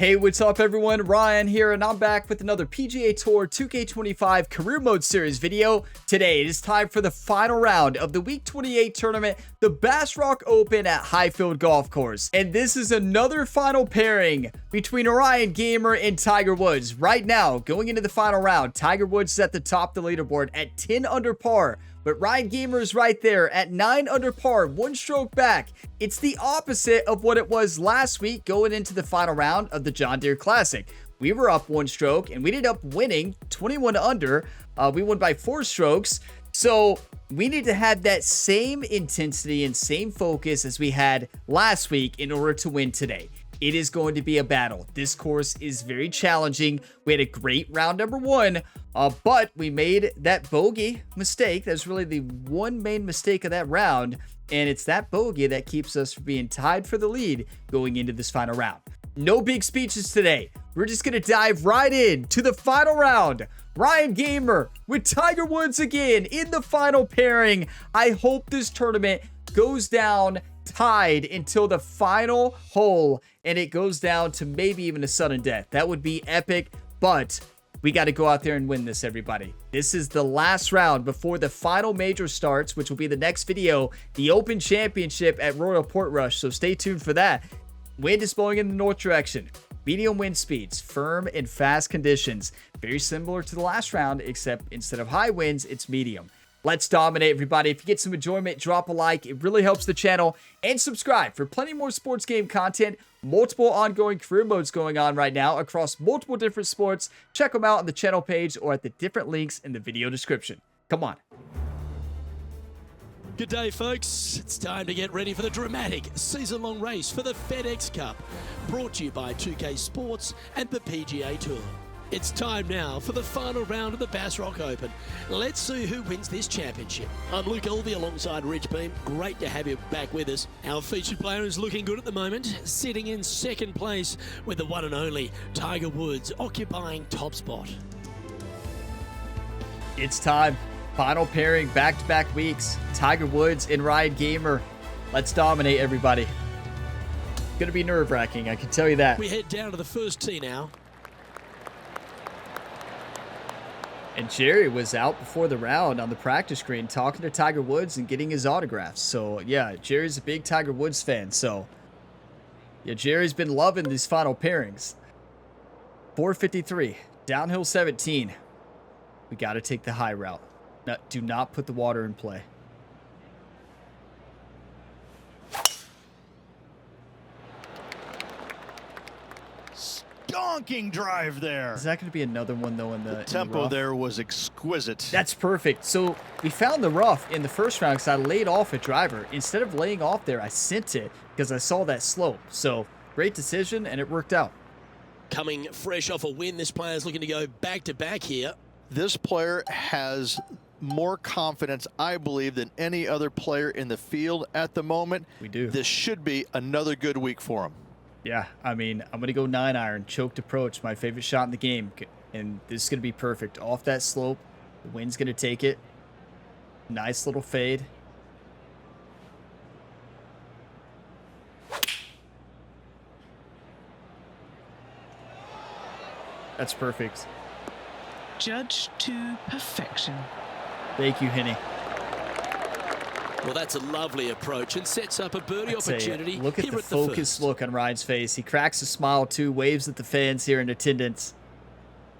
Hey, what's up everyone? Ryan here, and I'm back with another PGA Tour 2K25 Career Mode Series video. Today, it is time for the final round of the Week 28 tournament, the Bass Rock Open at Highfield Golf Course. And this is another final pairing between Ryan Gamer and Tiger Woods. Right now, going into the final round, Tiger Woods is at the top of the leaderboard at 10 under par. But Ryan Gamer is right there at 9 under par, one stroke back. It's the opposite of what it was last week going into the final round of the John Deere Classic. We were up one stroke and we ended up winning 21 under. We won by 4 strokes. So we need to have that same intensity and same focus as we had last week in order to win today. It is going to be a battle. This course is very challenging. We had a great round number 1, but we made that bogey mistake. That's really the one main mistake of that round, and it's that bogey that keeps us from being tied for the lead going into this final round. No big speeches today. We're just going to dive right in to the final round. Ryan Gamer with Tiger Woods again in the final pairing. I hope this tournament goes down tied until the final hole and it goes down to maybe even a sudden death. That would be epic, but we got to go out there and win this, everybody. This is the last round before the final major starts, which will be the next video, the Open Championship at Royal Portrush, so stay tuned for that. Wind is blowing in the north direction. Medium wind speeds, firm and fast conditions. Very similar to the last round, except instead of high winds, it's medium. Let's dominate, everybody. If you get some enjoyment, drop a like. It really helps the channel. And subscribe for plenty more sports game content. Multiple ongoing career modes going on right now across multiple different sports. Check them out on the channel page or at the different links in the video description. Come on. Good day, folks. It's time to get ready for the dramatic season-long race for the FedEx Cup. Brought to you by 2K Sports and the PGA Tour. It's time now for the final round of the Bass Rock Open. Let's see who wins this championship. I'm Luke Elvey alongside Rich Beam. Great to have you back with us. Our featured player is looking good at the moment, sitting in second place with the one and only Tiger Woods occupying top spot. It's time. Final pairing, back-to-back weeks. Tiger Woods and Ryan Gamer. Let's dominate, everybody. It's going to be nerve-wracking, I can tell you that. We head down to the first tee now. And Jerry was out before the round on the practice screen talking to Tiger Woods and getting his autographs. So, yeah, Jerry's a big Tiger Woods fan. So, yeah, Jerry's been loving these final pairings. 453, downhill 17. We got to take the high route. No, do not put the water in play. Donking drive there. Is that going to be another one, though, in the tempo rough? there was exquisite. That's perfect. So we found the rough in the first round because I laid off a driver. Instead of laying off there, I sent it because I saw that slope. So great decision, and it worked out. Coming fresh off a win, this player's looking to go back-to-back here. This player has more confidence, I believe, than any other player in the field at the moment. We do. This should be another good week for him. Yeah, I mean, I'm going to go 9-iron, choked approach, my favorite shot in the game. And this is going to be perfect. Off that slope, the wind's going to take it. Nice little fade. That's perfect. Judged to perfection. Thank you, Henny. Well, that's a lovely approach and sets up a birdie opportunity. Look at here the focused look on Ryan's face. He cracks a smile too, waves at the fans here in attendance.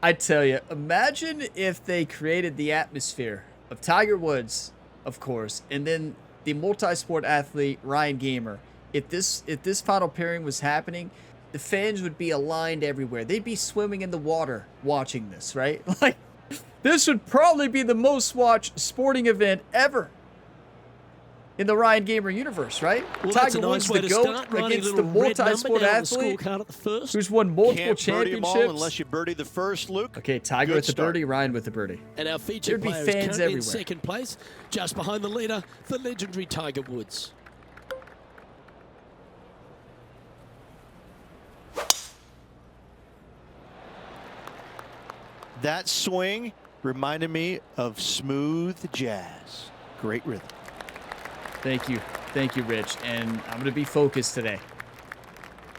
I tell you, imagine if they created the atmosphere of Tiger Woods, of course, and then the multi-sport athlete Ryan Gamer. If this final pairing was happening, the fans would be aligned everywhere. They'd be swimming in the water watching this, right? Like, this would probably be the most watched sporting event ever in the Ryan Gamer universe, right? Well, Tiger Woods, the GOAT, against the multi-sport athlete who's won multiple championships. Unless you birdie the first, Luke. Okay, Tiger with the birdie, Ryan with the birdie. And our featured player is currently in second place, just behind the leader, the legendary Tiger Woods. That swing reminded me of smooth jazz. Great rhythm. Thank you. Thank you, Rich. And I'm going to be focused today.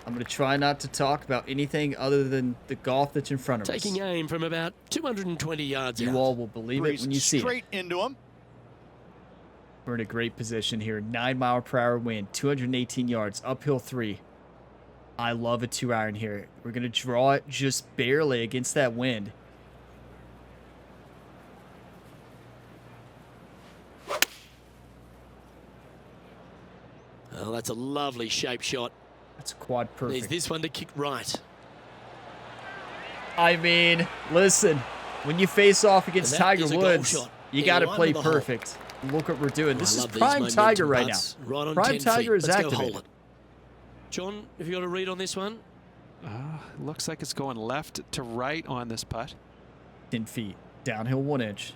I'm going to try not to talk about anything other than the golf that's in front of us. Taking aim from about 220 yards out. You all will believe it when you see it. Straight into him. We're in a great position here. 9-mile-per-hour wind, 218 yards, uphill 3. I love a 2-iron here. We're going to draw it just barely against that wind. Oh, that's a lovely shape shot. That's a quad perfect. There's this one to kick right. I mean, listen, when you face off against And that Tiger is a goal Woods, shot. you In got to line play of the hole. perfect. Look what we're doing. This I is love these prime momentum Tiger right now. putts. Right on Prime 10 Tiger feet. is Let's go activated. hold it. John, have you got a read on this one? Looks like it's going left to right on this putt. 10 feet, downhill 1 inch.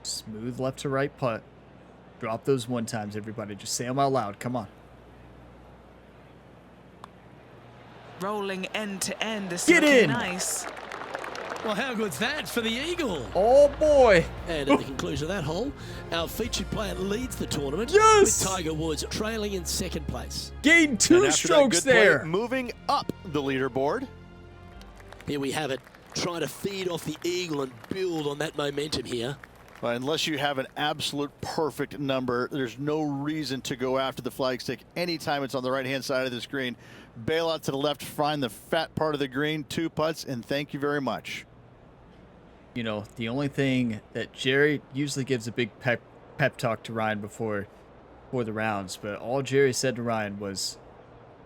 Smooth left to right putt. Drop those 1 times, everybody. Just say them out loud. Come on. Rolling end to end. This Get looking in. nice. Well, how good's that for the eagle? Oh, boy. And at the conclusion of that hole, our featured player leads the tournament Yes! with Tiger Woods trailing in second place. Gained 2 And after that strokes good play, there. moving up the leaderboard. Here we have it, trying to feed off the eagle and build on that momentum here. But unless you have an absolute perfect number, there's no reason to go after the flagstick anytime it's on the right-hand side of the screen. Bail out to the left, find the fat part of the green, 2 putts, and thank you very much. You know, the only thing that Jerry usually gives a big pep talk to Ryan before the rounds, but all Jerry said to Ryan was,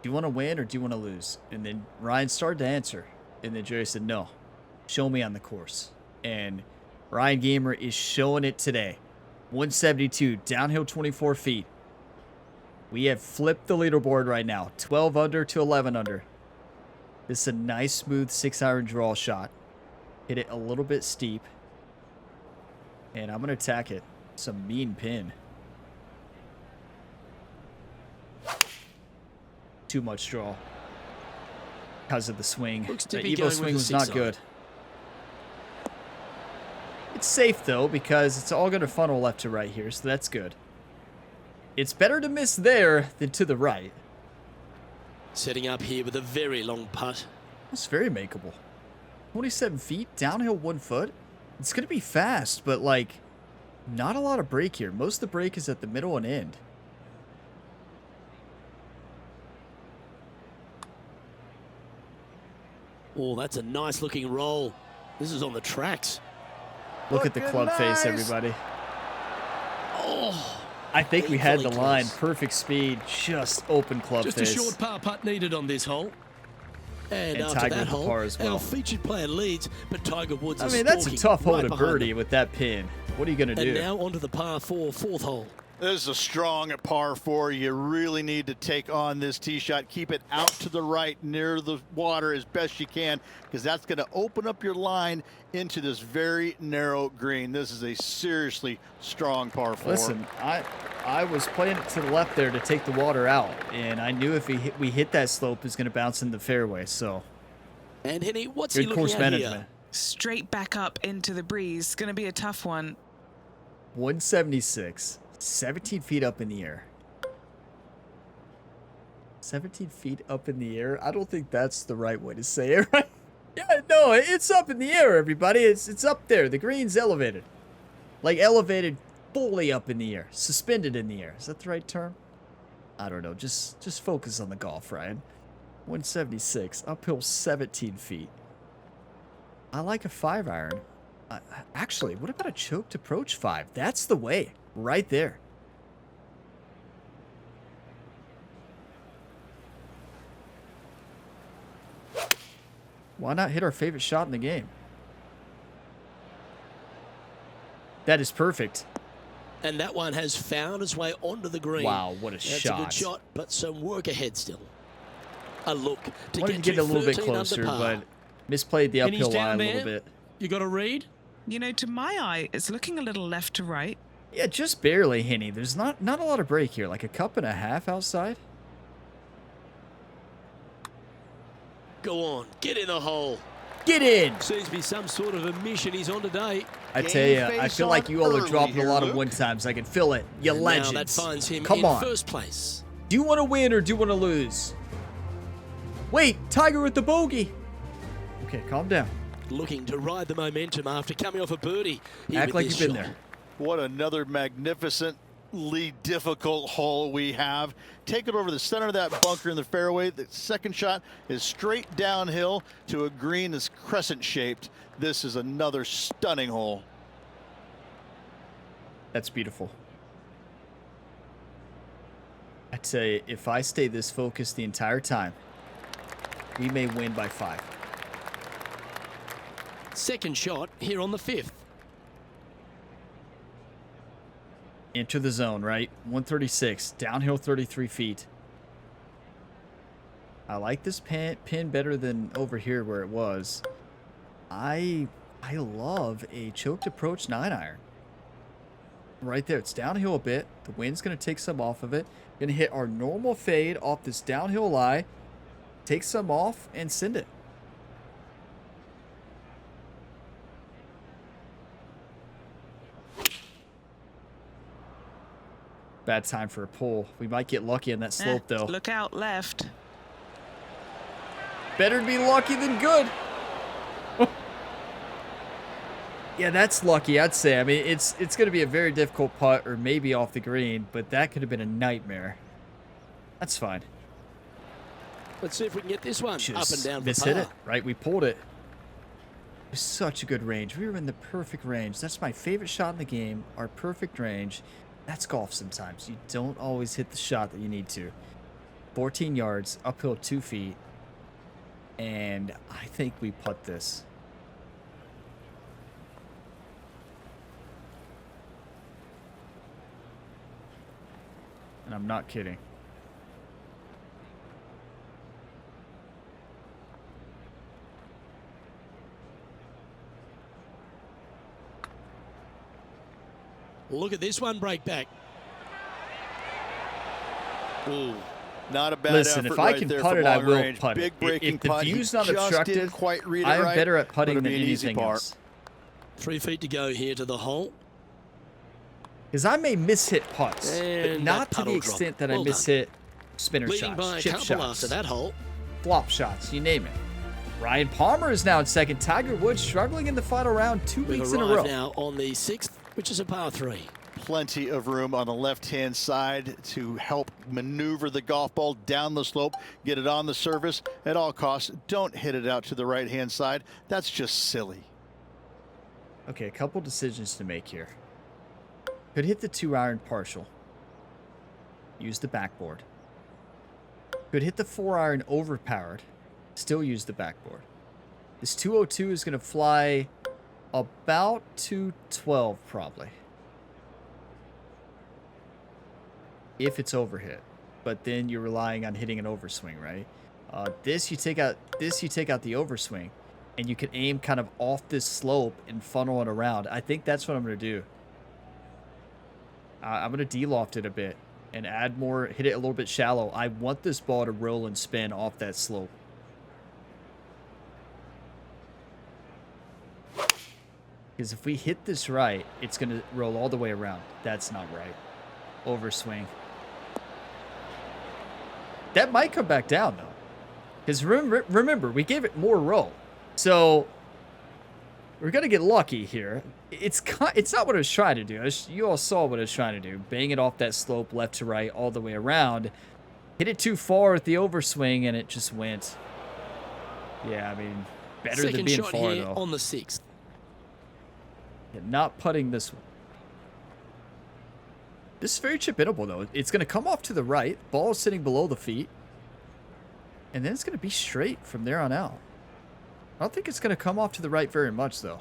do you want to win or do you want to lose? And then Ryan started to answer, and then Jerry said, no, show me on the course. And Ryan Gamer is showing it today. 172, downhill 24 feet. We have flipped the leaderboard right now, 12 under to 11 under. This is a nice, smooth 6-iron draw shot. Hit it a little bit steep. And I'm going to attack it. It's a mean pin. Too much draw. Because of the swing. Looks to The be Evo going swing with was the not 6-iron. good. It's safe, though, because it's all going to funnel left to right here, so that's good. It's better to miss there than to the right. Setting up here with a very long putt. It's very makeable. 27 feet, downhill 1 foot. It's going to be fast, but, like, not a lot of break here. Most of the break is at the middle and end. Oh, that's a nice looking roll. This is on the tracks. Look at the Looking club face, nice. everybody. Oh, I think we had the Painfully line. close. Perfect speed, just open club just face. a short par putt needed on this hole. And after Tiger that with the hole, par as well. our featured player leads, but Tiger Woods I is mean, that's a stalking tough hole right to behind birdie them. with that pin. What are you going to And do? now onto the par 4 fourth hole. This is a strong par 4. You really need to take on this tee shot. Keep it out to the right near the water as best you can, because that's going to open up your line into this very narrow green. This is a seriously strong par 4. Listen, I was playing it to the left there to take the water out, and I knew if we hit that slope, it's going to bounce in the fairway. So And Henny, what's he good looking course at management. here? Straight back up into the breeze. Going to be a tough one. 176, 17 feet up in the air. 17 feet up in the air? I don't think that's the right way to say it, right? Yeah, no, it's up in the air, everybody. It's up there. The green's elevated. Like elevated fully up in the air. Suspended in the air. Is that the right term? I don't know. Just focus on the golf, Ryan. 176, uphill 17 feet. I like a 5-iron. Actually, what about a choked approach 5? That's the way. Right there. Why not hit our favorite shot in the game? That is perfect. And that one has found its way onto the green. Wow, what a That's shot. a good shot, but some work ahead still. A look to Wanted get to get a little bit 13 under closer, par. but misplayed the And he's uphill down line a little there. bit. You got a read? You know, to my eye, it's looking a little left to right. Yeah, just barely, Henny. There's not a lot of break here. Like a cup and a half outside. Go on, get in the hole. Get in! Seems to be some sort of a mission he's on today. I tell you, I face feel like on you all are early dropping a here, lot of Luke. one-times. I can feel it. You And legends. now that finds him Come in on. first place. Do you want to win or do you want to lose? Wait, Tiger with the bogey. Okay, calm down. Looking to ride the momentum after coming off a birdie. Here Act with like this you've been shot. there. What another magnificently difficult hole we have. Take it over the center of that bunker in the fairway. The second shot is straight downhill to a green that's crescent shaped. This is another stunning hole. That's beautiful. I tell you, if I stay this focused the entire time, we may win by 5. Second shot here on the 5th. Enter the zone, right? 136, downhill 33 feet. I like this pin better than over here where it was. I love a choked approach 9-iron. Right there, it's downhill a bit. The wind's going to take some off of it. Going to hit our normal fade off this downhill lie. Take some off and send it. Bad time for a pull. We might get lucky on that slope, though. Look out left. Better to be lucky than good. Yeah, that's lucky, I'd say. I mean, it's going to be a very difficult putt or maybe off the green, but that could have been a nightmare. That's fine. Let's see if we can get this one Just up and down for mishit par. it, right? We pulled it. It was such a good range. We were in the perfect range. That's my favorite shot in the game, our perfect range. That's golf sometimes. You don't always hit the shot that you need to. 14 yards, uphill 2 feet, and I think we putt this. And I'm not kidding. Look at this one break back. Ooh, not a bad Listen, effort if I right can there putt from it, I long will range. putt Big it. breaking If the putt. He view's not just obstructive, didn't quite read it I am right, better at but putting it'll than be an easy anything par. else. 3 feet to go here to the hole. Because I may mishit putts, but And not that to the puddle drop. extent that Well I done. mishit spinner Leading by shots, a chip couple shots, after that hole. flop shots, you name it. Ryan Palmer is now in second. Tiger Woods struggling in the final round 2 We've weeks in a arrived row. now on the 6th, which is a par 3. Plenty of room on the left-hand side to help maneuver the golf ball down the slope, get it on the surface at all costs. Don't hit it out to the right-hand side. That's just silly. Okay, a couple decisions to make here. Could hit the 2-iron partial. Use the backboard. Could hit the 4-iron overpowered. Still use the backboard. This 202 is going to fly about 212 probably. If it's overhit. But then you're relying on hitting an overswing, right? This you take out the overswing. And you can aim kind of off this slope and funnel it around. I think that's what I'm going to do. I'm going to de-loft it a bit and add more, hit it a little bit shallow. I want this ball to roll and spin off that slope. Because if we hit this right, it's going to roll all the way around. That's not right. Overswing. That might come back down, though. Because remember, we gave it more roll. So, we're going to get lucky here. It's not what I was trying to do. You all saw what I was trying to do. Bang it off that slope left to right all the way around. Hit it too far with the overswing, and it just went. Yeah, I mean, better than being shot far, here though. on the 6th. Yeah, not putting this one. This is very chip-inable, though. It's going to come off to the right. Ball is sitting below the feet. And then it's going to be straight from there on out. I don't think it's going to come off to the right very much, though.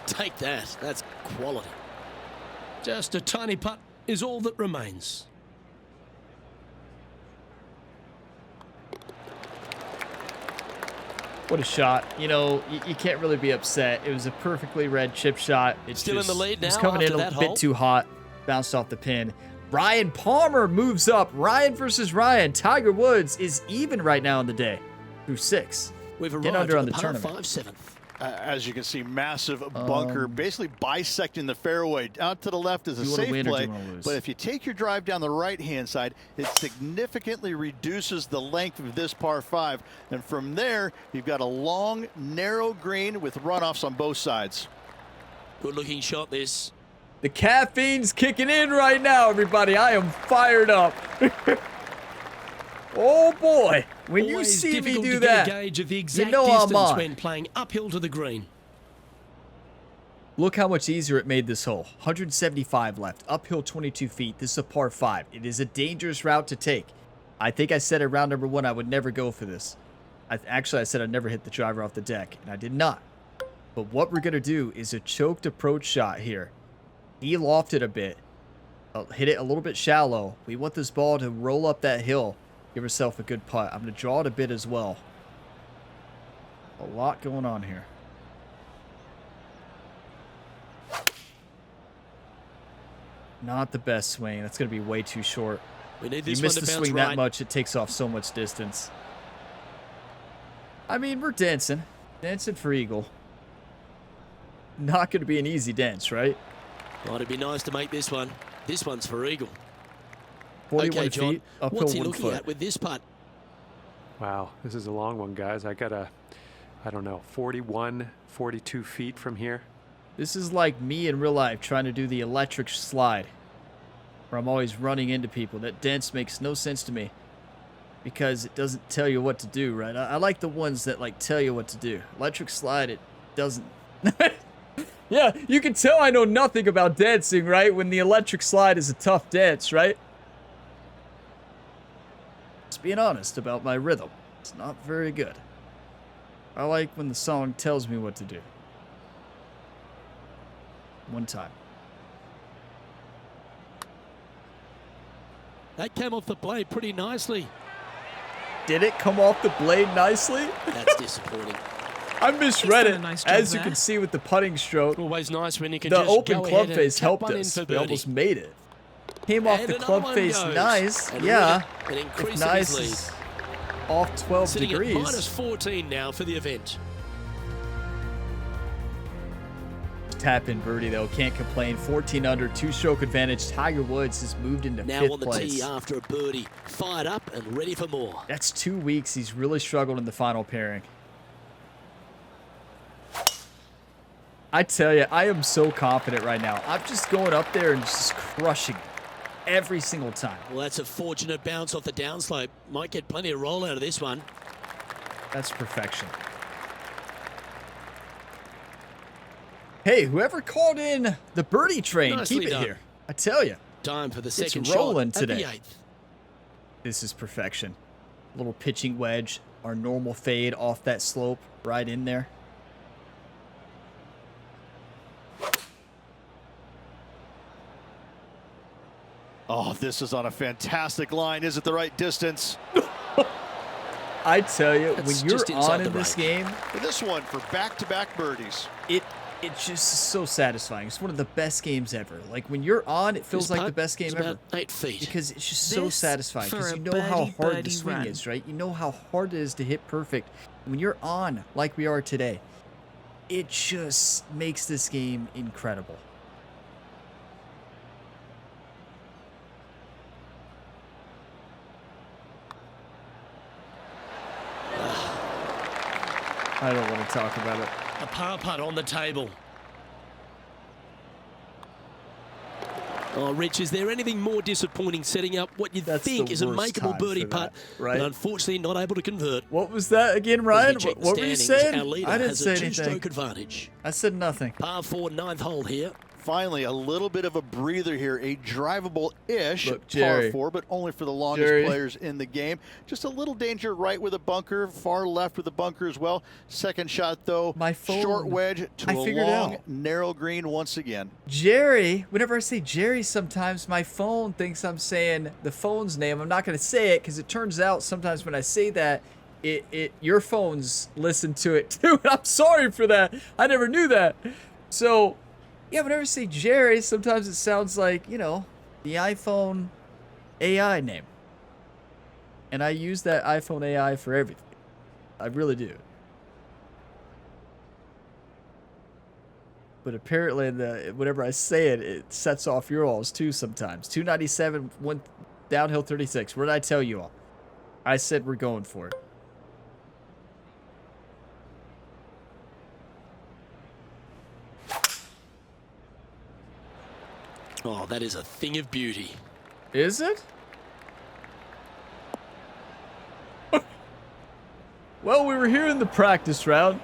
Take that. That's quality. Just a tiny putt is all that remains. What a shot. You know, you can't really be upset. It was a perfectly read chip shot. It's Still in the lead It was now coming in after a that bit hole. too hot. Bounced off the pin. Ryan Palmer moves up. Ryan versus Ryan. Tiger Woods is even right now in the day through 6. We've Get arrived under at on the the par tournament. 5/7. As you can see, massive bunker, basically bisecting the fairway. Out to the left is a safe play, but if you take your drive down the right-hand side, it significantly reduces the length of this par 5. And from there, you've got a long, narrow green with runoffs on both sides. Good-looking shot, this. The caffeine's kicking in right now, everybody. I am fired up. Oh boy, when you see me do that, gauge of the exact you know I'm on. when playing uphill to the green. Look how much easier it made this hole. 175 left, uphill 22 feet. This is a par 5. It is a dangerous route to take. I think I said in round number 1 I would never go for this. Actually, I said I'd never hit the driver off the deck, and I did not. But what we're going to do is a choked approach shot here. He lofted a bit. Hit it a little bit shallow. We want this ball to roll up that hill. Give herself a good putt. I'm going to draw it a bit as well. A lot going on here. Not the best swing. That's going to be way too short. We need this you miss the swing that much, it takes off so much distance. I mean, we're dancing. Dancing for eagle. Not going to be an easy dance, right? Well, it'd be nice to make this one. This one's for eagle. 41 okay, John, feet, uphill what's he 1 looking foot. at with this putt? Wow, this is a long one, guys. I got I don't know, 41, 42 feet from here. This is like me in real life trying to do the electric slide, where I'm always running into people. That dance makes no sense to me because it doesn't tell you what to do, right? I like the ones that like tell you what to do. Electric slide, it doesn't. Yeah, you can tell I know nothing about dancing, right? When the electric slide is a tough dance, right? Just being honest about my rhythm. It's not very good. I like when the song tells me what to do. One time. That came off the blade pretty nicely. Did it come off the blade nicely? That's disappointing. I misread He's done it. a nice job As you there. can see with the putting stroke, Always nice when you can the just open go club ahead face and tap helped one in us. for We birdie. almost made it. Came off And the another club one face goes. nice. And Yeah. An If increasing nice his lead. is off 12 Sitting degrees. at minus 14 now for the event. Tap in birdie though, can't complain. 14 under, 2-stroke advantage. Tiger Woods has moved into Now 5th on the place. tee after a birdie. Fired up and ready for more. That's 2 weeks. He's really struggled in the final pairing. I tell you, I am so confident right now. I'm just going up there and just crushing it every single time. Well, that's a fortunate bounce off the downslope. Might get plenty of roll out of this one. That's perfection. Hey, whoever called in the birdie train, Nicely keep it done. here. I tell you, Time for the second rolling shot at today. the 8th. this is perfection. Little pitching wedge, our normal fade off that slope, right in there. Oh, this is on a fantastic line. Is it the right distance? I tell you, That's when you're just inside on the in this break. game, For this one, for back-to-back birdies. it's just so satisfying. It's one of the best games ever. Like when you're on, it feels This like the putt best game is ever. about 8 feet. Because it's just so This satisfying. Because for you a know how birdie, hard the birdie swing run. is, right? You know how hard it is to hit perfect. When you're on, like we are today, it just makes this game incredible. I don't want to talk about it. A par putt on the table. Oh, Rich, is there anything more disappointing setting up what you That's think the is a worst makeable time birdie for putt, that, right? but unfortunately not able to convert? What was that again, Ryan? As we check What the were you standings, saying? Our leader I didn't has say a anything. two-stroke advantage. I said nothing. Par 4, 9th hole here. Finally, a little bit of a breather here. A drivable-ish Look, Jerry. par 4, but only for the longest Jerry. players in the game. Just a little danger right with a bunker, far left with a bunker as well. Second shot, though, My phone. short wedge to I a figured it long, out. narrow green once again. Jerry, whenever I say Jerry, sometimes my phone thinks I'm saying the phone's name. I'm not going to say it because it turns out sometimes when I say that, your phones listen to it too. I'm sorry for that. I never knew that. So, yeah, whenever I say Jerry, sometimes it sounds like, you know, the iPhone AI name. And I use that iPhone AI for everything. I really do. But apparently, whenever I say it, it sets off your alls too sometimes. 297, one downhill 36. What did I tell you all? I said we're going for it. Oh, that is a thing of beauty. Is it? Well, we were here in the practice round.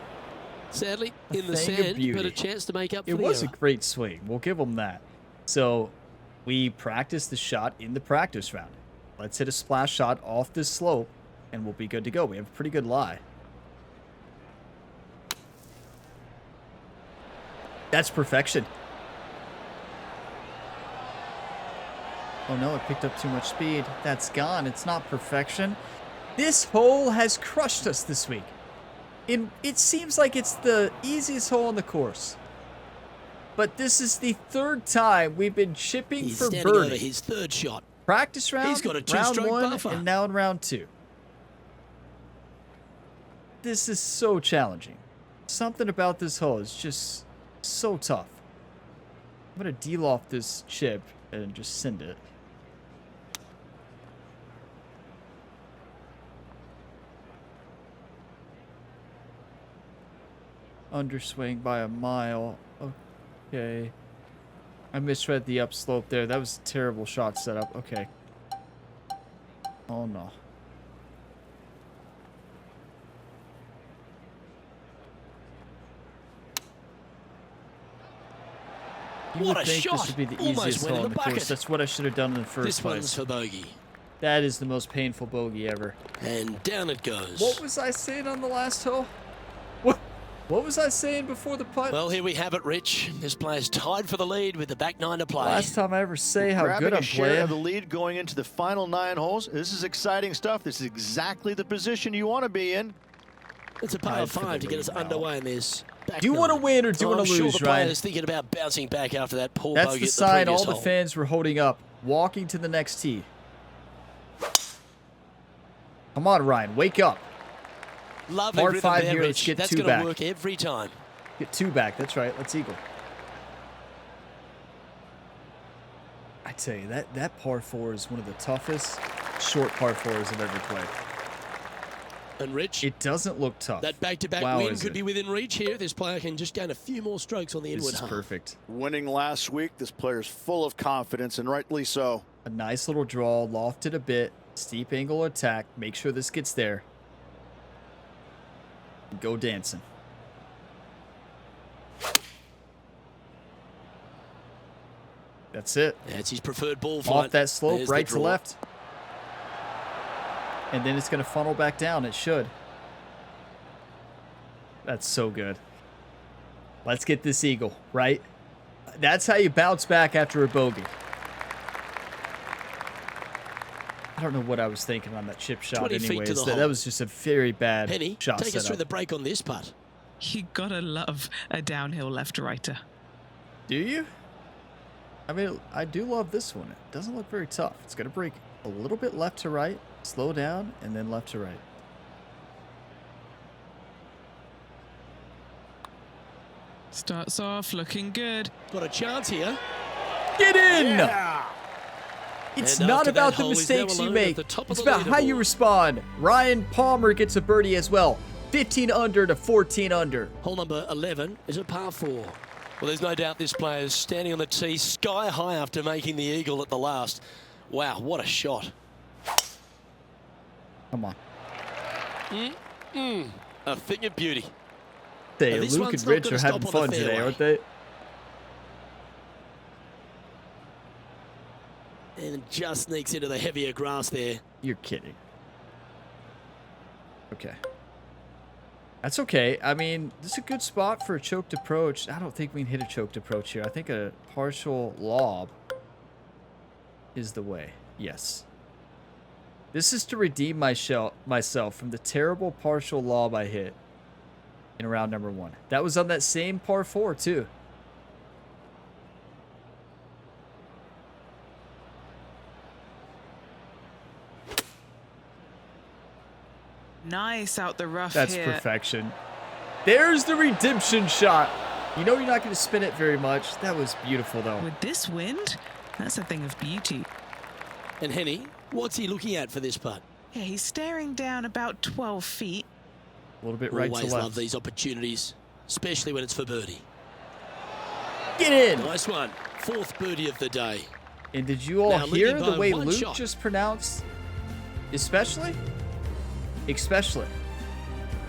Sadly, in the thing of sand, beauty. but a chance to make up for It the was a error. great swing. We'll give them that. So, we practiced the shot in the practice round. Let's hit a splash shot off this slope, and we'll be good to go. We have a pretty good lie. That's perfection. Oh no, it picked up too much speed. That's gone. It's not perfection. This hole has crushed us this week. It seems like it's the easiest hole on the course. But this is the third time we've been chipping He's for standing over birdie. his third shot. Practice round, He's got a round two-stroke 1, buffer. and now in round 2. This is so challenging. Something about this hole is just so tough. I'm going to de-loft this chip and just send it. Underswing by a mile. Okay. I misread the upslope there. That was a terrible shot setup. Okay. Oh no. You What would a think shot. this would be the Almost easiest went in hole on the the course. bucket. That's what I should have done in the first This one's place. for bogey. That is the most painful bogey ever. And down it goes. What was I saying on the last hole? What was I saying before the putt? Well, here we have it, Rich. This player's tied for the lead with the back 9 to play. Last time I ever say how Grabbing good a I'm share of the playing. lead going into the final 9 holes. This is exciting stuff. This is exactly the position you want to be in. It's a par Tied for the 5 to get us lead now. underway in this. Back Do you want to nine. win or do you I'm want to sure lose, the Ryan? player's thinking about bouncing back after that poor That's bogey the at sign all previous the hole. fans were holding up, walking to the next tee. Come on, Ryan, wake up. Lovely Par rhythm 5 there, here, Rich. let's get That's 2 going to back. work every time. Get 2 back. That's right. Let's eagle. I tell you, that par 4 is one of the toughest short par 4s I've ever played. And Rich, It doesn't look tough. that back-to-back Wow, win is could it? be within reach here. This player can just gain a few more strokes on the This inward is half. perfect. Winning last week, this player's full of confidence, and rightly so. A nice little draw, lofted a bit, steep angle attack. Make sure this gets there. Go dancing. That's it. That's his preferred ball flight. Off that slope, There's the right to draw. left. And then it's going to funnel back down. It should. That's so good. Let's get this eagle, right? That's how you bounce back after a bogey. I don't know what I was thinking on that chip shot 20 feet to anyways. the That hole. was just a very bad Penny, shot take us through setup. the break on this putt. You gotta love a downhill left-righter. Do you? I mean, I do love this one. It doesn't look very tough. It's going to break a little bit left to right, slow down, and then left to right. Starts off looking good. Got a chance here. Get in! Yeah. It's And not after about that the hole, he's now mistakes you alone at make. the top of It's the about how you leaderboard. respond. Ryan Palmer gets a birdie as well. 15 under to 14 under. Hole number 11 is a par 4. Well, there's no doubt this player is standing on the tee sky high after making the eagle at the last. Wow, what a shot. Come on. A thing of beauty. Hey, Now, this Luke one's and not Rich gonna are having stop on fun the today, fairway. aren't they? And it just sneaks into the heavier grass there. You're kidding. Okay. That's okay. I mean, this is a good spot for a choked approach. I don't think we can hit a choked approach here. I think a partial lob is the way. Yes. This is to redeem myself from the terrible partial lob I hit in round number 1. That was on that same par 4 too. Nice out the rough That's here. perfection. There's the redemption shot. You know you're not going to spin it very much. That was beautiful, though. With this wind, that's a thing of beauty. And Henny, what's he looking at for this putt? Yeah, he's staring down about 12 feet. A little bit right to Always left. love these opportunities, especially when it's for birdie. Get in! Nice one. 4th birdie of the day. And did you all Now hear leading the by way one Luke shot. just pronounced? Especially? Especially.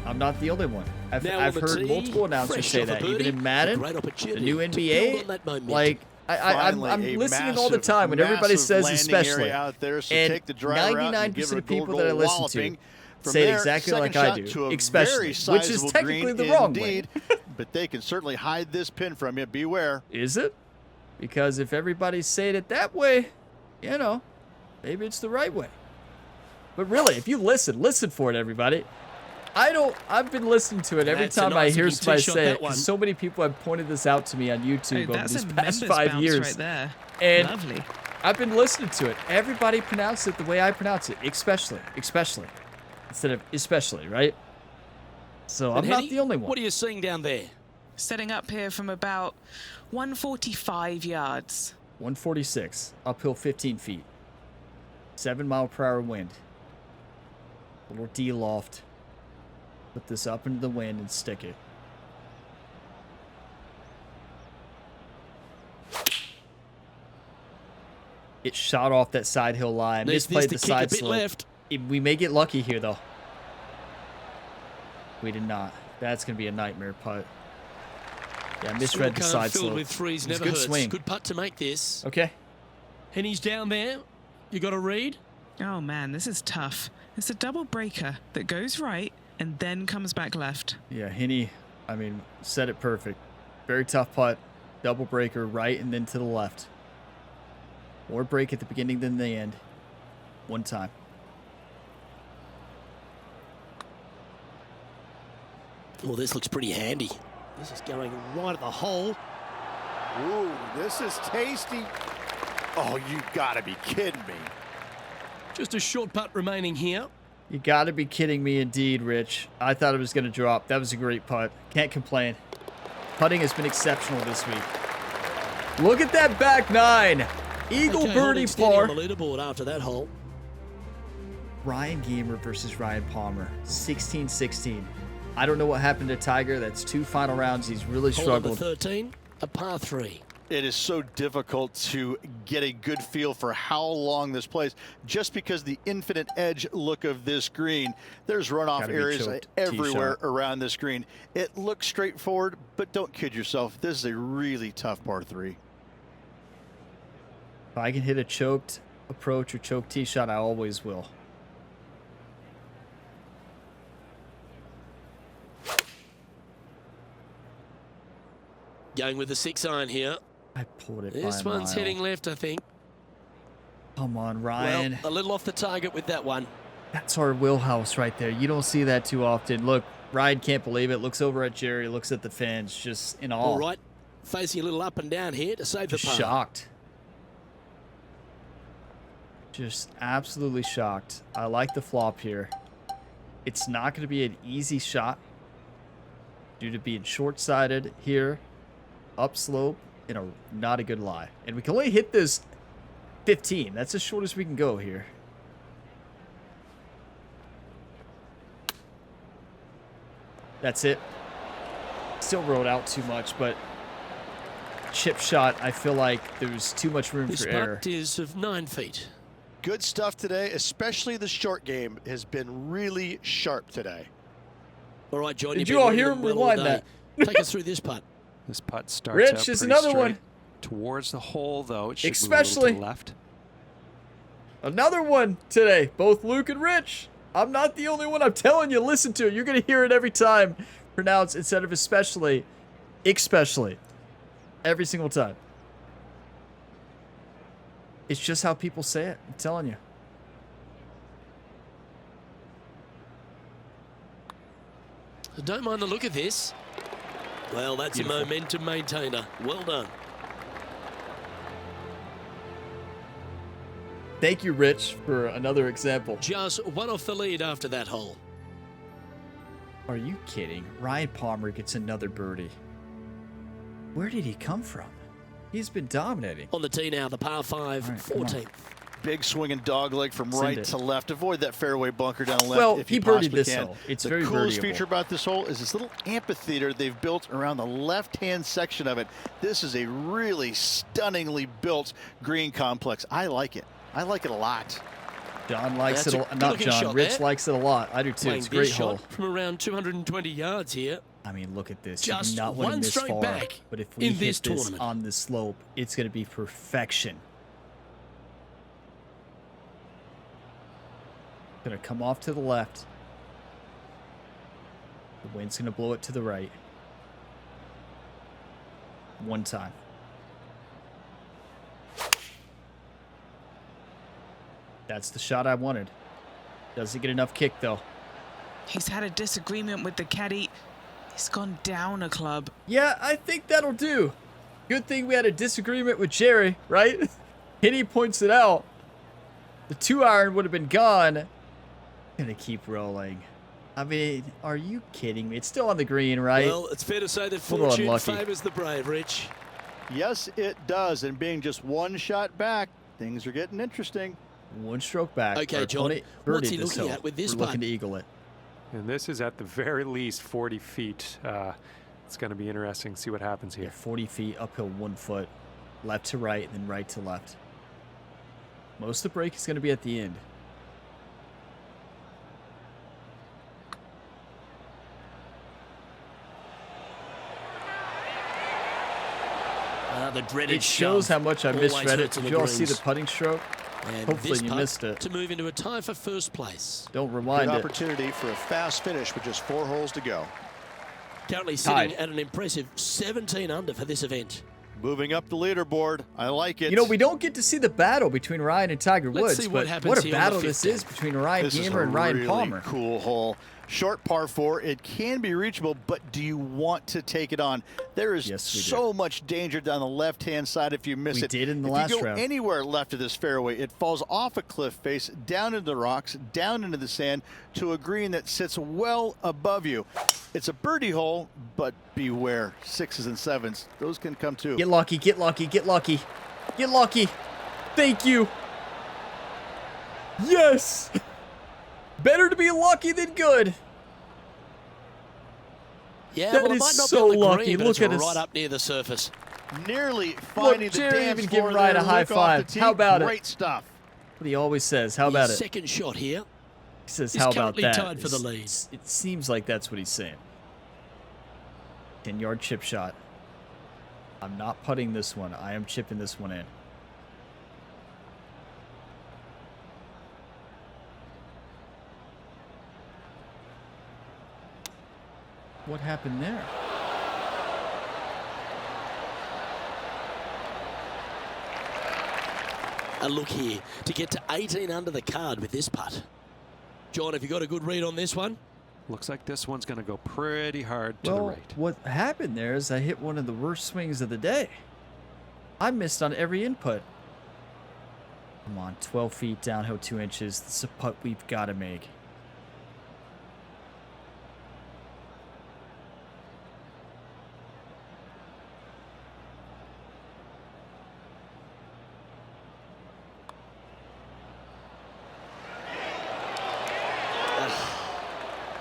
I'm not the only one. I've Now heard on the tee, multiple announcers fresh say off a that, even birdie, in a Madden, great the opportunity new to NBA. build on that momentum. Like, I'm Finally, a listening all the massive, time when everybody massive says landing especially. area out there, so And take the driver out and 99% give it a of people good that I old listen to walloping. From say it there, exactly second like I shot do, to a especially, very which is sizable technically green the wrong way. indeed, but they can certainly hide this pin from you. Beware. Is it? Because if everybody's saying it that way, you know, maybe it's the right way. But really, if you listen for it, everybody. I've been listening to it every That's a time I nice hear looking somebody tee shot, say that it. 'Cause one. so many people have pointed this out to me on YouTube over That's these a past members 5 bounce years. right there. And Lovely. I've been listening to it. Everybody pronounced it the way I pronounce it, especially, instead of especially, right? So I'm And not Henny, the only one. What are you seeing down there? Setting up here from about 145 yards. 146, uphill 15 feet, 7-mile-per-hour wind. Little D loft. Put this up into the wind and stick it. It shot off that side hill line. Needs this Misplayed to the kick a side bit slope. left. We may get lucky here, though. We did not. That's going to be a nightmare putt. Yeah, I misread the Scorecard side filled slope. with threes It was a never good hurts. swing. Good putt to make this. Okay. Henny's down there. You got a read? Oh man, this is tough. It's a double breaker that goes right and then comes back left. Yeah, Henny, I mean, said it perfect. Very tough putt. Double breaker right and then to the left. More break at the beginning than the end. One time. Well, this looks pretty handy. This is going right at the hole. Ooh, this is tasty. Oh, you gotta be kidding me. Just a short putt remaining here. You gotta be kidding me indeed, Rich. I thought it was gonna drop. That was a great putt. Can't complain. Putting has been exceptional this week. Look at that back nine. Eagle Okay, birdie holding steady par. on the leaderboard after that hole. Ryan Gamer versus Ryan Palmer. 16-16. I don't know what happened to Tiger. That's 2 final rounds. He's really Hole number struggled. 13, a par 3. It is so difficult to get a good feel for how long this plays just because the infinite edge look of this green. There's runoff Gotta be areas choked. everywhere Tee shot. around this green. It looks straightforward, but don't kid yourself. This is a really tough par 3. If I can hit a choked approach or choked tee shot, I always will. Going with the 6-iron here. I pulled it This by a one's mile. heading left, I think. Come on, Ryan. Well, a little off the target with that one. That's our wheelhouse right there. You don't see that too often. Look, Ryan can't believe it. Looks over at Jerry, looks at the fans, just in awe. All right, facing a little up and down here to save Just the par. shocked. Just absolutely shocked. I like the flop here. It's not going to be an easy shot due to being short-sided here, upslope, in a not a good lie. And we can only hit this 15. That's as short as we can go here. That's it. Still rode out too much, but chip shot, I feel like there's too much room This for error. putt is of 9 feet. Good stuff today, especially the short game has been really sharp today. All right, John. Did you've you been all reading hear them him well all rewind day. that? Take us through this putt. This putt starts Rich, out there's pretty another straight one. towards the hole, though. It should move a Especially- little to the left. Another one today. Both Luke and Rich. I'm not the only one. I'm telling you, listen to it. You're going to hear it every time. Pronounce instead of especially. Every single time. It's just how people say it. I'm telling you. I don't mind the look of this. Well, that's Beautiful. a momentum maintainer. Well done. Thank you, Rich, for another example. Just one off the lead after that hole. Are you kidding? Ryan Palmer gets another birdie. Where did he come from? He's been dominating. On the tee now, the par 5, right, come on. 14th. Big swinging dog leg from Send right it. to left. Avoid that fairway bunker down the left Well, if he you birdied possibly this can. hole. It's the very coolest birdieable. feature about this hole is this little amphitheater they've built around the left-hand section of it. This is a really stunningly built green complex. I like it. I like it a lot. John likes That's it. a Not good-looking John. shot Rich there. likes it a lot. I do too. Playing It's a great this hole. shot from around 220 yards here. I mean, look at this. Just you do not want to one miss stroke far. back But if we in hit this this tournament. on the slope, it's going to be perfection. Going to come off to the left. The wind's going to blow it to the right. One time. That's the shot I wanted. Doesn't get enough kick, though. He's had a disagreement with the caddy. He's gone down a club. Yeah, I think that'll do. Good thing we had a disagreement with Jerry, right? Hitty points it out. The 2-iron would have been gone. Gonna keep rolling. I mean, are you kidding me? It's still on the green, right? Well, it's fair to say that A little fortune unlucky. favours the brave, Rich. Yes, it does. And being just one shot back, things are getting interesting. One stroke back. Okay, Our John, opponent what's birdied he this looking hill. at with this We're looking putt? to eagle it. And this is at the very least 40 feet. It's going to be interesting to see what happens Yeah, here. 40 feet, uphill 1 foot. Left to right, and then right to left. Most of the break is going to be at the end. The dreaded It shows shove how much I always misread it. hurts on Did the you all see the greens. putting stroke? And Hopefully this you putt missed it. to move into a tie for first place. Don't Good rewind it. opportunity for a fast finish with just 4 holes to go. Currently sitting Tied. at an impressive 17 under for this event. Moving up the leaderboard. I like it. You know, we don't get to see the battle between Ryan and Tiger Let's Woods, see what but happens what a here on the battle this 15th. is between Ryan This is Gamer a and Ryan really Palmer. cool hole. Short par 4. It can be reachable, but do you want to take it on? There is Yes, we do. so much danger down the left-hand side if you miss We it. did in the if last you go round. anywhere left of this fairway, it falls off a cliff face, down into the rocks, down into the sand, to a green that sits well above you. It's a birdie hole, but beware. 6s and 7s. Those can come too. Get lucky, get lucky, get lucky. Get lucky. Thank you. Yes! Better to be lucky than good. Yeah, That well, it is might not so be on the lucky. green, but Look it's at right us. up near the surface. Nearly finding the Jerry dance even floor giving Ryan there. a high Look off the five. tee. How about it? Great stuff. What he always says. How His about it? second shot here. He says, He's how about currently that? tied for the lead. It seems like that's what he's saying. 10-yard chip shot. I'm not putting this one. I am chipping this one in. What happened there? A look here to get to 18 under the card with this putt. John, have you got a good read on this one? Looks like this one's going to go pretty hard to the Well, right. what happened there is I hit one of the worst swings of the day. I missed on every input. Come on, 12 feet, downhill 2 inches. This is a putt we've got to make.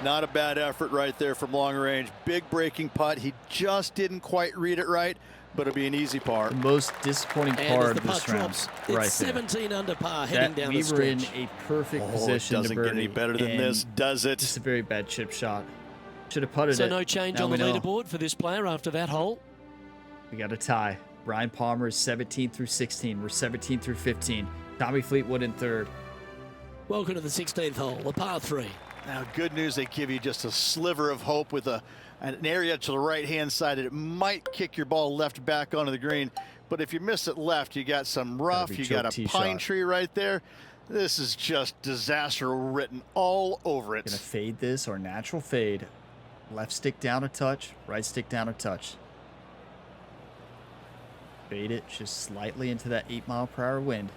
Not a bad effort right there from long range. Big breaking putt. He just didn't quite read it right, but it'll be an easy par. The most disappointing And part as the of this putt round, drops, right there. it's 17 under par heading That down we the were in stretch. a perfect Oh, it position to doesn't get birdie. any better than and this, does it? Just a very bad chip shot. Should have putted So it. no change Now on the we know. leaderboard for this player after that hole. We got a tie. Brian Palmer is 17 through 16. We're 17 through 15. Tommy Fleetwood in third. Welcome to the 16th hole, the par 3. Now, good news, they give you just a sliver of hope with an area to the right-hand side that it might kick your ball left back onto the green. But if you miss it left, you got some rough, be you got choke a tee pine shot. tree right there. This is just disaster written all over it. Gonna fade this or natural fade. Left stick down a touch, right stick down a touch. Fade it just slightly into that 8-mile-per-hour wind.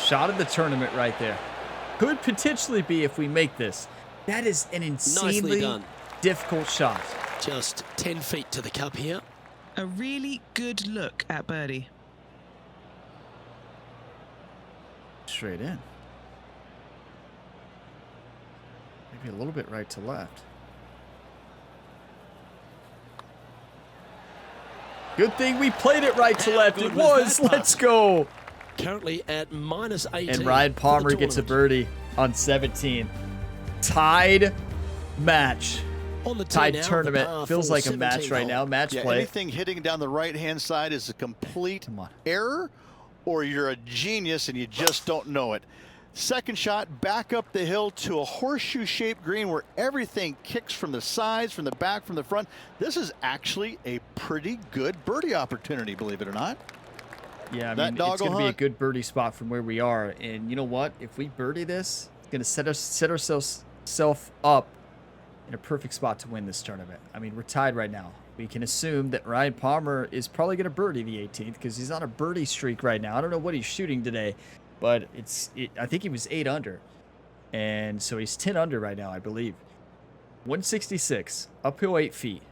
Shot of the tournament right there. Could potentially be if we make this. That is an insanely difficult shot. Just 10 feet to the cup here. A really good look at birdie. Straight in. Maybe a little bit right to left. Good thing we played it right to left. It was. Let's go. Currently at minus 18. And Ryan Palmer gets a birdie on 17. Tied match. On the tied tournament. Feels like a match right now. Match play. Anything hitting down the right-hand side is a complete error, or you're a genius and you just don't know it. Second shot, back up the hill to a horseshoe-shaped green where everything kicks from the sides, from the back, from the front. This is actually a pretty good birdie opportunity, believe it or not. Yeah, I mean, it's going to be a good birdie spot from where we are. And you know what? If we birdie this, it's going to set ourselves up in a perfect spot to win this tournament. I mean, we're tied right now. We can assume that Ryan Palmer is probably going to birdie the 18th because he's on a birdie streak right now. I don't know what he's shooting today, but I think he was 8 under. And so he's 10 under right now, I believe. 166, uphill 8 feet.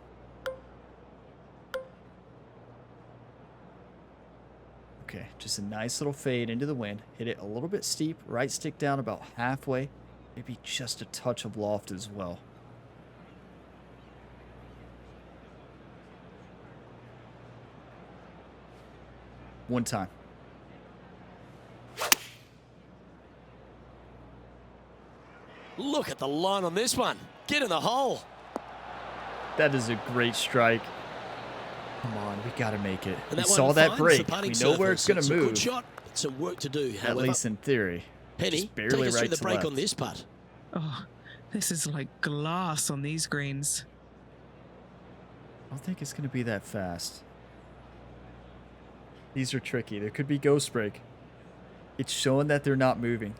Okay, just a nice little fade into the wind. Hit it a little bit steep, right stick down about halfway. Maybe just a touch of loft as well. One time. Look at the line on this one. Get in the hole. That is a great strike. Come on, we got to make it. And we saw that break. We know where it's going to move. Good shot. Some work to do, however. At least in theory. Penny, just barely take us right through the to break left. on this putt. Oh, this is like glass on these greens. I don't think it's going to be that fast. These are tricky. There could be ghost break. It's showing that they're not moving.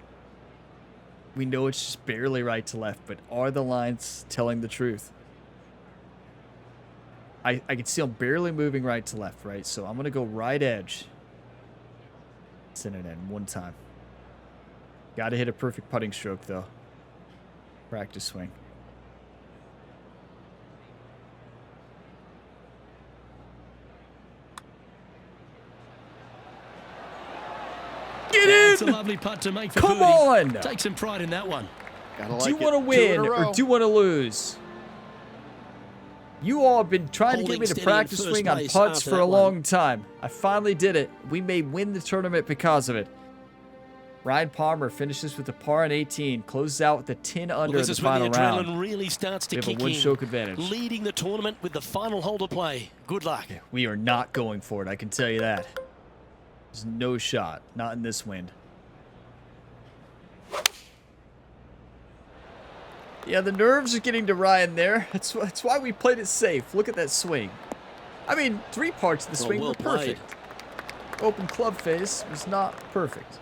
We know it's just barely right to left, but are the lines telling the truth? I can see them barely moving right to left, right? So I'm going to go right edge. Send it in one time. Got to hit a perfect putting stroke, though. Practice swing. Get in! It's a lovely putt to make for Come birdie. on! Take some pride in that one. Do you want to win or do you want to lose? You all have been trying to get me to practice swing on putts for a long time. I finally did it. We may win the tournament because of it. Ryan Palmer finishes with a par on 18, closes out with a 10 under in the final round. This is when the adrenaline really starts to we have kick a one-stroke advantage. Leading the tournament with the final hole to play. Good luck. Yeah, we are not going for it, I can tell you that. There's no shot, not in this wind. Yeah, the nerves are getting to Ryan there. That's why we played it safe. Look at that swing. I mean, 3 parts of the swing were perfect. Open club face was not perfect.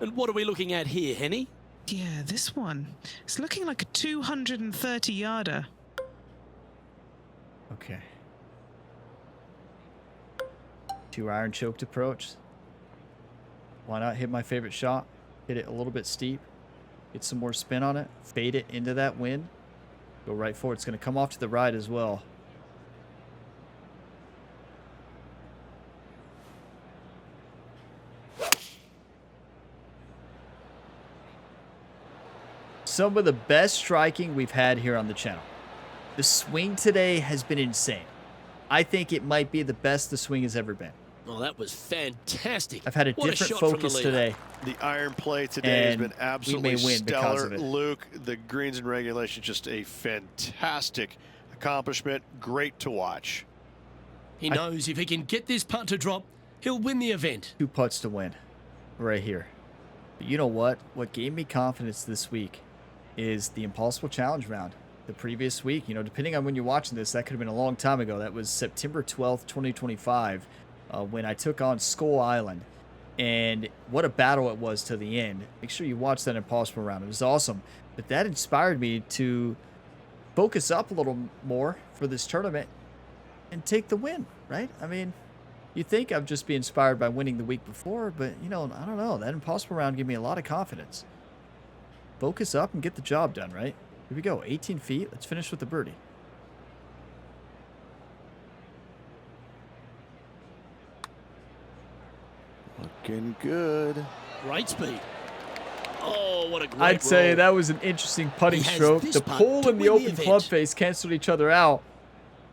And what are we looking at here, Henny? Yeah, this one. It's looking like a 230-yarder. Okay. 2-iron choked approach. Why not hit my favorite shot? Hit it a little bit steep. Get some more spin on it. Fade it into that wind. Go right for it. It's going to come off to the right as well. Some of the best striking we've had here on the channel. The swing today has been insane. I think it might be the best the swing has ever been. Oh, that was fantastic. I've had a different focus today. The iron play today has been absolutely stellar. Luke, the greens and regulation, just a fantastic accomplishment. Great to watch. He knows if he can get this putt to drop, he'll win the event. 2 putts to win right here. But you know what? What gave me confidence this week is the Impossible Challenge round. The previous week, you know, depending on when you're watching this, that could have been a long time ago. That was September 12th, 2025. When I took on Skull Island, and what a battle it was to the end. Make sure you watch that Impossible round. It was awesome. But that inspired me to focus up a little more for this tournament and take the win, right? I mean, You think I'd just be inspired by winning the week before, but, you know, I don't know. That impossible round gave me a lot of confidence. Focus up and get the job done, right? Here we go. 18 feet. Let's finish with the birdie. Looking good. Great speed. Oh, what a great I'd say roll. that was an interesting putting He has stroke. this The putt pole to and the win the open club event. face canceled each other out.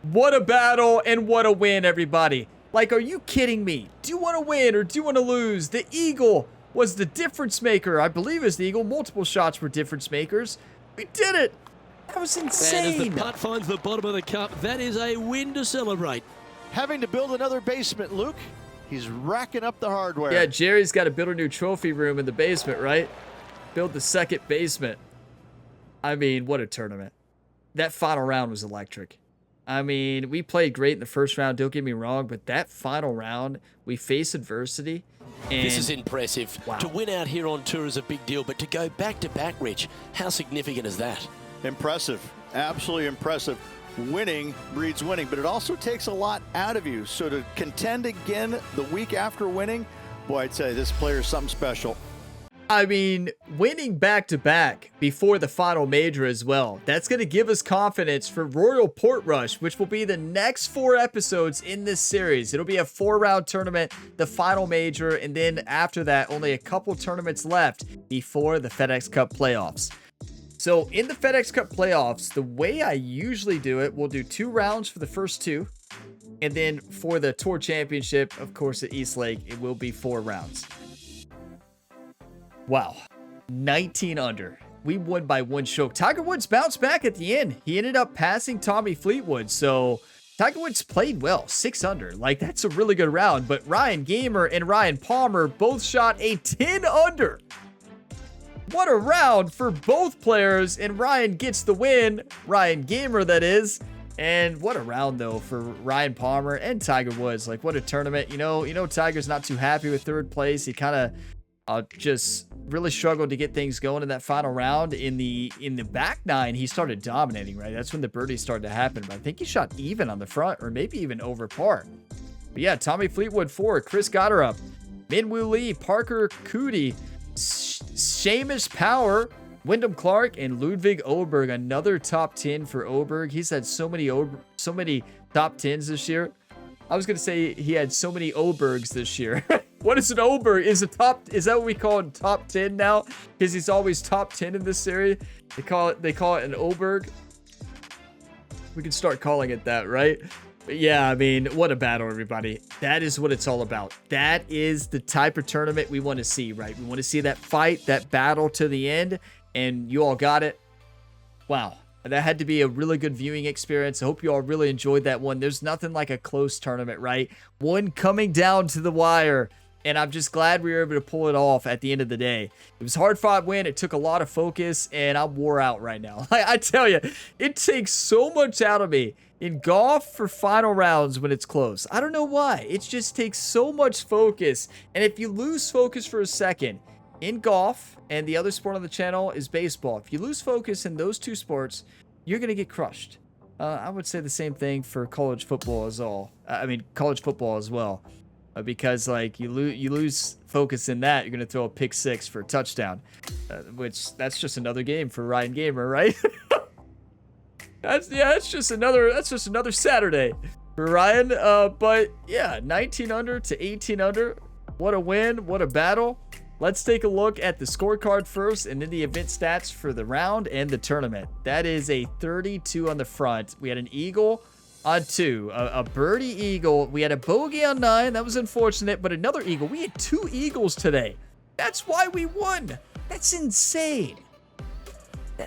What a battle and what a win, everybody. Like, are you kidding me? Do you want to win or do you want to lose? The eagle was the difference maker. I believe it's the eagle. Multiple shots were difference makers. We did it. That was And as insane. the putt finds the bottom of the cup, that is a win to celebrate. Having to build another basement, Luke. He's racking up the hardware. Yeah, Jerry's got to build a new trophy room in the basement, right? Build the second basement. I mean, what a tournament. That final round was electric. I mean, we played great in the first round, don't get me wrong, but that final round, we faced adversity. And This is impressive. Wow. To win out here on tour is a big deal, but to go back-to-back, Rich, how significant is that? Impressive. Absolutely impressive. Winning breeds winning, but it also takes a lot out of you. So to contend again the week after winning, boy, I'd say this player is something special. I mean, winning back-to-back before the final major as well. That's going to give us confidence for Royal Portrush, which will be the next 4 episodes in this series. It'll be a 4-round tournament, the final major, and then after that, only a couple tournaments left before the FedEx Cup playoffs. So in the FedEx Cup playoffs, the way I usually do it, we'll do 2 rounds for the first 2. And then for the Tour Championship, of course, at East Lake, it will be 4 rounds. Wow. 19 under. We won by 1 stroke. Tiger Woods bounced back at the end. He ended up passing Tommy Fleetwood. So Tiger Woods played well. 6 under. Like, that's a really good round. But Ryan Gamer and Ryan Palmer both shot a 10 under. What a round for both players. And Ryan gets the win. Ryan Gamer, that is. And what a round, though, for Ryan Palmer and Tiger Woods. Like, what a tournament. You know, Tiger's not too happy with 3rd place. He kind of just really struggled to get things going in that final round. In the back 9, he started dominating, right? That's when the birdies started to happen. But I think he shot even on the front, or maybe even over par. But yeah, Tommy Fleetwood 4, Chris Gotterup, Minwoo Lee, Parker Cootie, Seamus Power, Wyndham Clark, and Ludwig Oberg. Another top 10 for Oberg. He's had so many top 10s this year. I was gonna say he had so many Obergs this year. What is an Oberg? Is that what we call it, top 10 now? Because he's always top 10 in this series. They call it an Oberg. We can start calling it that, right? But yeah, I mean, what a battle, everybody. That is what it's all about. That is the type of tournament we want to see, right? We want to see that fight, that battle to the end, and you all got it. Wow. That had to be a really good viewing experience. I hope you all really enjoyed that one. There's nothing like a close tournament, right? One coming down to the wire. And I'm just glad we were able to pull it off at the end of the day. It was a hard-fought win. It took a lot of focus, and I'm wore out right now. I tell you, it takes so much out of me in golf for final rounds when it's close. I don't know why. It just takes so much focus. And if you lose focus for a second in golf, and the other sport on the channel is baseball, if you lose focus in those 2 sports, you're going to get crushed. I would say the same thing for college football college football as well. Because like you lose focus in that, you're going to throw a pick 6 for a touchdown, which that's just another game for Ryan Gamer, right? That's just another Saturday for Ryan. But yeah, 19 under to 18 under. What a win, what a battle. Let's take a look at the scorecard first and then the event stats for the round and the tournament. That is a 32 on the front. We had an eagle on 2, a birdie eagle. We had a bogey on 9. That was unfortunate, but another eagle. We had 2 eagles today. That's why we won. That's insane.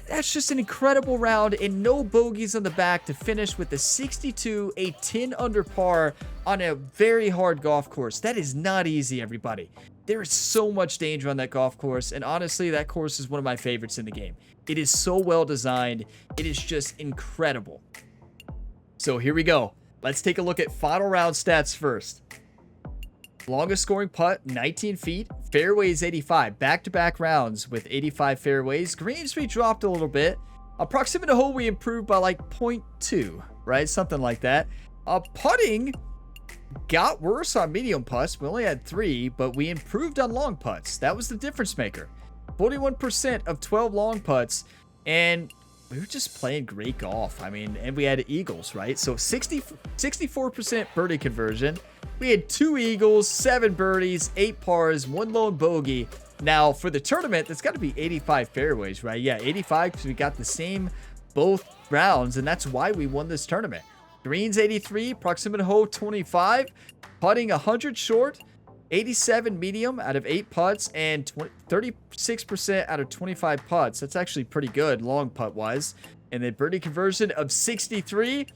That's just an incredible round and no bogeys on the back to finish with a 62, a 10 under par on a very hard golf course. That is not easy, everybody. There is so much danger on that golf course, and honestly, that course is one of my favorites in the game. It is so well designed. It is just incredible. So here we go. Let's take a look at final round stats first. Longest scoring putt, 19 feet. Fairways, 85. Back-to-back rounds with 85 fairways. Greens, we dropped a little bit. Proximity to hole, we improved by like 0.2, right? Something like that. Putting, got worse on medium putts. We only had 3, but we improved on long putts. That was the difference maker. 41% of 12 long putts, and we were just playing great golf. I mean, and we had eagles, right? So 64% birdie conversion. We had 2 eagles, 7 birdies, 8 pars, 1 lone bogey. Now, for the tournament, that's got to be 85 fairways, right? Yeah, 85 because we got the same both rounds, and that's why we won this tournament. Greens 83, proximate hole 25, putting 100 short, 87 medium out of 8 putts, and 36% out of 25 putts. That's actually pretty good long putt wise. And then birdie conversion of 63,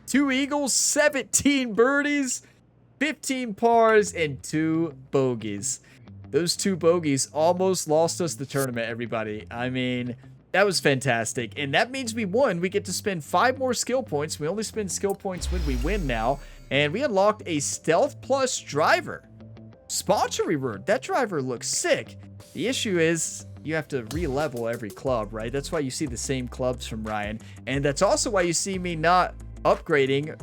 2 eagles, 17 birdies, 15 pars, and 2 bogeys. Those 2 bogeys almost lost us the tournament, everybody. I mean, that was fantastic. And that means we won. We get to spend 5 more skill points. We only spend skill points when we win now. And we unlocked a Stealth Plus driver. Sponsor reward. That driver looks sick. The issue is you have to re-level every club, right? That's why you see the same clubs from Ryan. And that's also why you see me not upgrading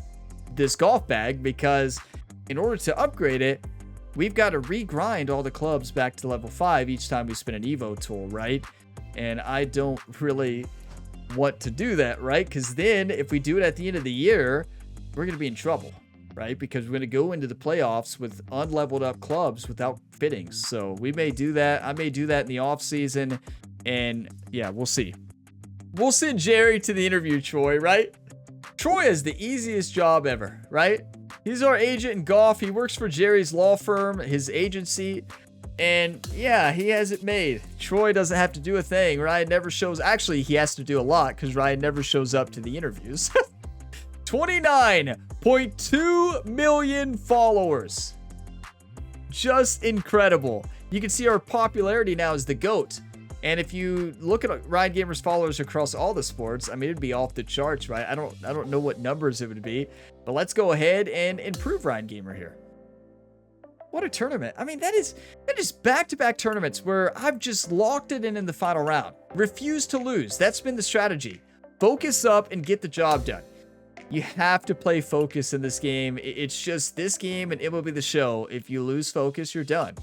this golf bag, because in order to upgrade it, we've got to re-grind all the clubs back to level 5 each time we spin an Evo tool, right? And I don't really want to do that, right? Because then if we do it at the end of the year, we're going to be in trouble, right? Because we're going to go into the playoffs with unleveled up clubs without fittings. So we may do that. I may do that in the off season. And yeah, we'll see. We'll send Jerry to the interview, Troy, right? Troy has the easiest job ever, right? He's our agent in golf. He works for Jerry's law firm, his agency. And yeah, he has it made. Troy doesn't have to do a thing. Ryan never shows. Actually, he has to do a lot because Ryan never shows up to the interviews. 29.2 million followers. Just incredible. You can see our popularity now is the GOAT. And if you look at Ryan Gamer's followers across all the sports, I mean, it'd be off the charts, right? I don't know what numbers it would be, but let's go ahead and improve Ryan Gamer here. What a tournament. I mean, that is back-to-back tournaments where I've just locked it in the final round. Refuse to lose. That's been the strategy. Focus up and get the job done. You have to play focus in this game. It's just this game and it will be the show. If you lose focus, you're done.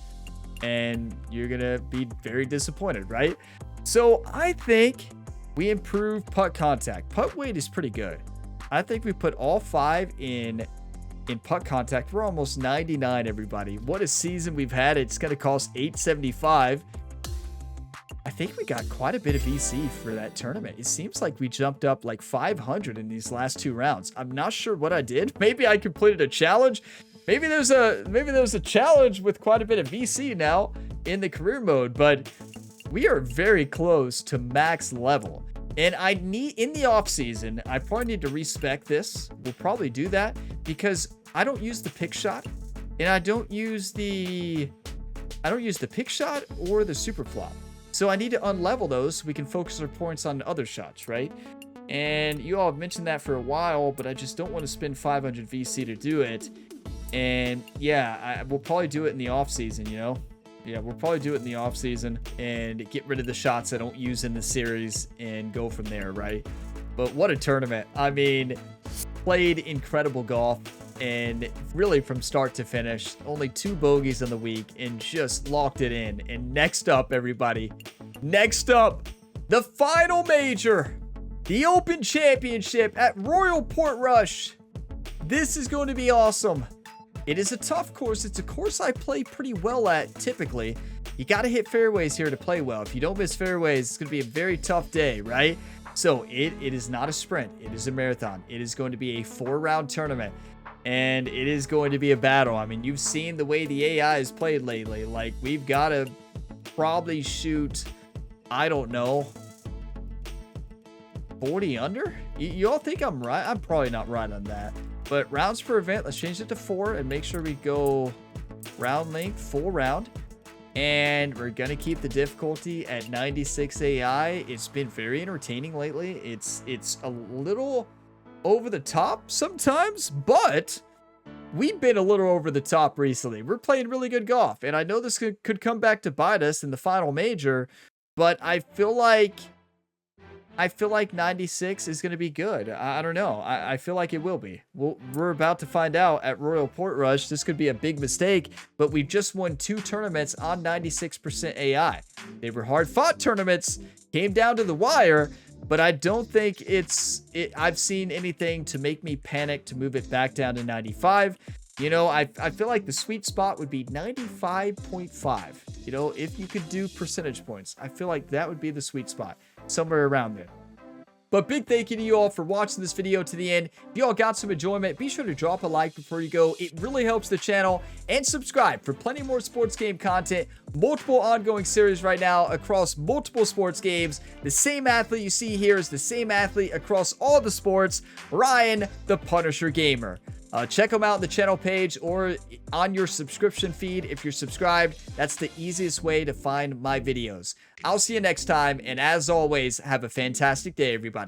And you're going to be very disappointed, right? So I think we improved putt contact. Putt weight is pretty good. I think we put all 5 in putt contact. We're almost 99, everybody. What a season we've had. It's going to cost $875. I think we got quite a bit of VC for that tournament. It seems like we jumped up like 500 in these last 2 rounds. I'm not sure what I did. Maybe I completed a challenge. Maybe there's a challenge with quite a bit of VC now in the career mode, but we are very close to max level. And I need, in the off season, I probably need to respec this. We'll probably do that because I don't use the pick shot, and I don't use the pick shot or the super flop. So I need to unlevel those so we can focus our points on other shots, right? And you all have mentioned that for a while, but I just don't want to spend 500 VC to do it. And yeah, we'll probably do it in the off season, you know? Yeah, we'll probably do it in the off season and get rid of the shots I don't use in the series and go from there, right? But what a tournament. I mean, played incredible golf and really from start to finish, only 2 bogeys in the week and just locked it in. And next up, everybody, next up, the final major, the Open Championship at Royal Portrush. This is going to be awesome. It is a tough course. It's a course I play pretty well at typically. You got to hit fairways here to play well. If you don't miss fairways, it's going to be a very tough day, right? So it is not a sprint. It is a marathon. It is going to be a 4-round tournament. And it is going to be a battle. I mean, you've seen the way the AI has played lately. Like, we've got to probably shoot, I don't know, 40 under? You all think I'm right? I'm probably not right on that. But rounds per event, let's change it to 4 and make sure we go round length, full round. And we're going to keep the difficulty at 96 AI. It's been very entertaining lately. It's a little over the top sometimes, but we've been a little over the top recently. We're playing really good golf, and I know this could come back to bite us in the final major, but I feel like I feel like 96 is going to be good. I don't know. I feel like it will be. We're about to find out at Royal Portrush. This could be a big mistake, but we've just won 2 tournaments on 96% AI. They were hard-fought tournaments, came down to the wire, but I don't think I've seen anything to make me panic to move it back down to 95. You know, I feel like the sweet spot would be 95.5. You know, if you could do percentage points, I feel like that would be the sweet spot, somewhere around there. But big thank you to you all for watching this video to the end. If you all got some enjoyment, be sure to drop a like before you go. It really helps the channel. And subscribe for plenty more sports game content. Multiple ongoing series right now across multiple sports games. The same athlete you see here is the same athlete across all the sports. Ryan, the Punisher Gamer. Check them out on the channel page or on your subscription feed if you're subscribed. That's the easiest way to find my videos. I'll see you next time, and as always, have a fantastic day, everybody.